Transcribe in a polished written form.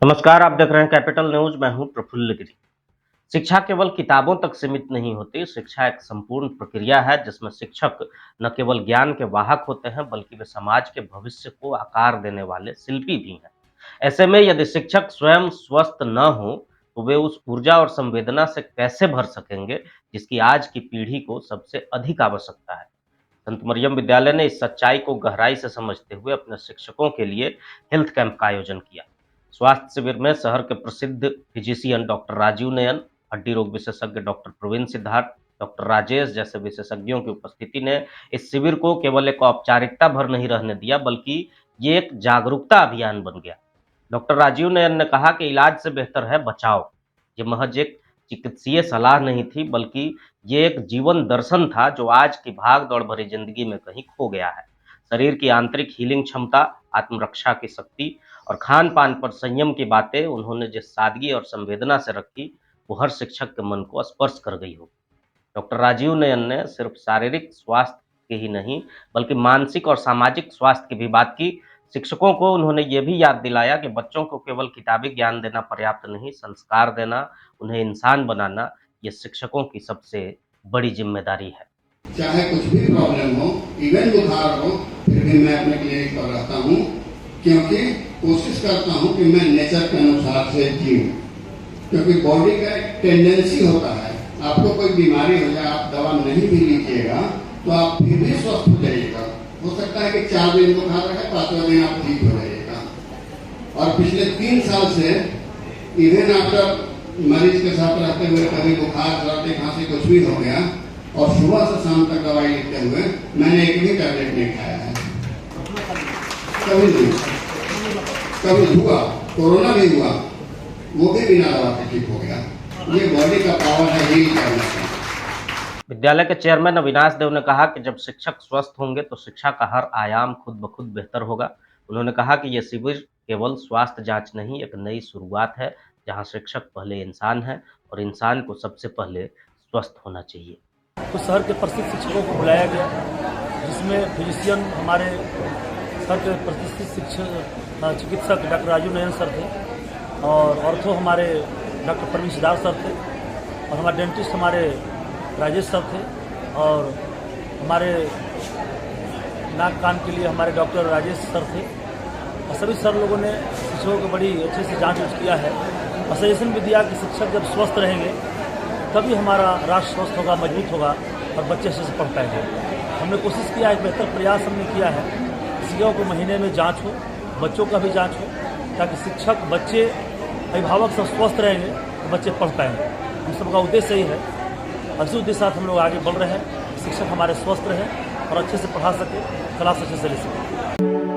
नमस्कार, आप देख रहे हैं कैपिटल न्यूज। मैं हूं प्रफुल्ल गिरी। शिक्षा केवल किताबों तक सीमित नहीं होती। शिक्षा एक संपूर्ण प्रक्रिया है जिसमें शिक्षक न केवल ज्ञान के वाहक होते हैं बल्कि वे समाज के भविष्य को आकार देने वाले शिल्पी भी हैं। ऐसे में यदि शिक्षक स्वयं स्वस्थ न हो तो वे उस ऊर्जा और संवेदना से कैसे भर सकेंगे जिसकी आज की पीढ़ी को सबसे अधिक आवश्यकता है। संत मरियम विद्यालय ने इस सच्चाई को गहराई से समझते हुए अपने शिक्षकों के लिए हेल्थ कैंप का आयोजन किया। स्वास्थ्य शिविर में शहर के प्रसिद्ध फिजिशियन डॉक्टर राजीव नयन, हड्डी रोग विशेषज्ञ डॉक्टर प्रवीण सिद्धार्थ, डॉक्टर राजेश जैसे विशेषज्ञों की उपस्थिति ने इस शिविर को केवल एक औपचारिकता भर नहीं रहने दिया बल्कि ये एक जागरूकता अभियान बन गया। डॉक्टर राजीव नयन ने कहा कि इलाज से बेहतर है बचाव। ये महज एक चिकित्सीय सलाह नहीं थी बल्कि ये एक जीवन दर्शन था जो आज की भाग दौड़ भरी जिंदगी में कहीं खो गया है। शरीर की आंतरिक हीलिंग क्षमता, आत्मरक्षा की शक्ति और खान पान पर संयम की बातें उन्होंने जिस सादगी और संवेदना से रखी वो हर शिक्षक के मन को स्पर्श कर गई हो। डॉक्टर राजीव नयन ने सिर्फ शारीरिक स्वास्थ्य की ही नहीं बल्कि मानसिक और सामाजिक स्वास्थ्य की भी बात की। शिक्षकों को उन्होंने ये भी याद दिलाया कि बच्चों को केवल किताबी ज्ञान देना पर्याप्त नहीं, संस्कार देना, उन्हें इंसान बनाना ये शिक्षकों की सबसे बड़ी जिम्मेदारी है। चाहे कुछ भी प्रॉब्लम हो, इवन बुखार हो, फिर भी मैं अपने क्लिनिक पर रहता हूँ क्योंकि कोशिश करता हूँ कि मैं नेचर के अनुसार से जीऊँ, क्योंकि बॉडी का एक टेंडेंसी होता है, आपको कोई बीमारी हो जाए, आप दवा नहीं भी लीजिएगा तो आप फिर भी स्वस्थ हो जाइएगा। हो सकता है कि 4 दिन बुखार रहे, 5वें दिन आप ठीक हो जाइएगा। और पिछले 3 साल से इवन आफ्टर मरीज के साथ रहते हुए कभी बुखार, सर्दी, खांसी कुछ भी हो गया और सुबह से शाम तक दवाई लेते हुए मैंने एक भी टैबलेट नहीं खाया है, कभी नहीं। कभी हुआ, कोरोना भी हुआ, वो भी बिना दवा के ठीक हो गया। ये बॉडी का पावर है, हील करने का। विद्यालय के चेयरमैन अविनाश देव ने कहा कि जब शिक्षक स्वस्थ होंगे तो शिक्षा का हर आयाम खुद ब खुद बेहतर होगा। उन्होंने कहा कि यह शिविर केवल स्वास्थ्य जांच नहीं, एक नई शुरुआत है जहां शिक्षक पहले इंसान है और इंसान को सबसे पहले स्वस्थ होना चाहिए। तो शहर के प्रसिद्ध शिक्षकों को बुलाया गया जिसमें फिजिशियन हमारे शहर के प्रतिष्ठित चिकित्सक डॉक्टर राजीव नयन सर थे और ऑर्थो हमारे डॉक्टर प्रवीण सिद्धार्थ सर थे और हमारे डेंटिस्ट हमारे राजेश सर थे और हमारे नाक कान के लिए हमारे डॉक्टर राजेश सर थे और सभी सर लोगों ने शिक्षकों को बड़ी अच्छे से जांच किया है और सजेशन भी दिया कि शिक्षक जब स्वस्थ रहेंगे तभी हमारा राष्ट्र स्वस्थ होगा, मजबूत होगा और बच्चे अच्छे से पढ़ पाएंगे। हमने कोशिश किया, एक बेहतर प्रयास हमने किया है, शिक्षकों को महीने में जांच हो, बच्चों का भी जांच हो, ताकि शिक्षक, बच्चे, अभिभावक सब स्वस्थ रहेंगे तो बच्चे पढ़ पाएंगे। हम सबका उद्देश्य यही है और इसी उद्देश्य के साथ हम लोग आगे बढ़ रहे हैं। शिक्षक हमारे स्वस्थ रहें और अच्छे से पढ़ा सके, क्लास अच्छे से ले सकें।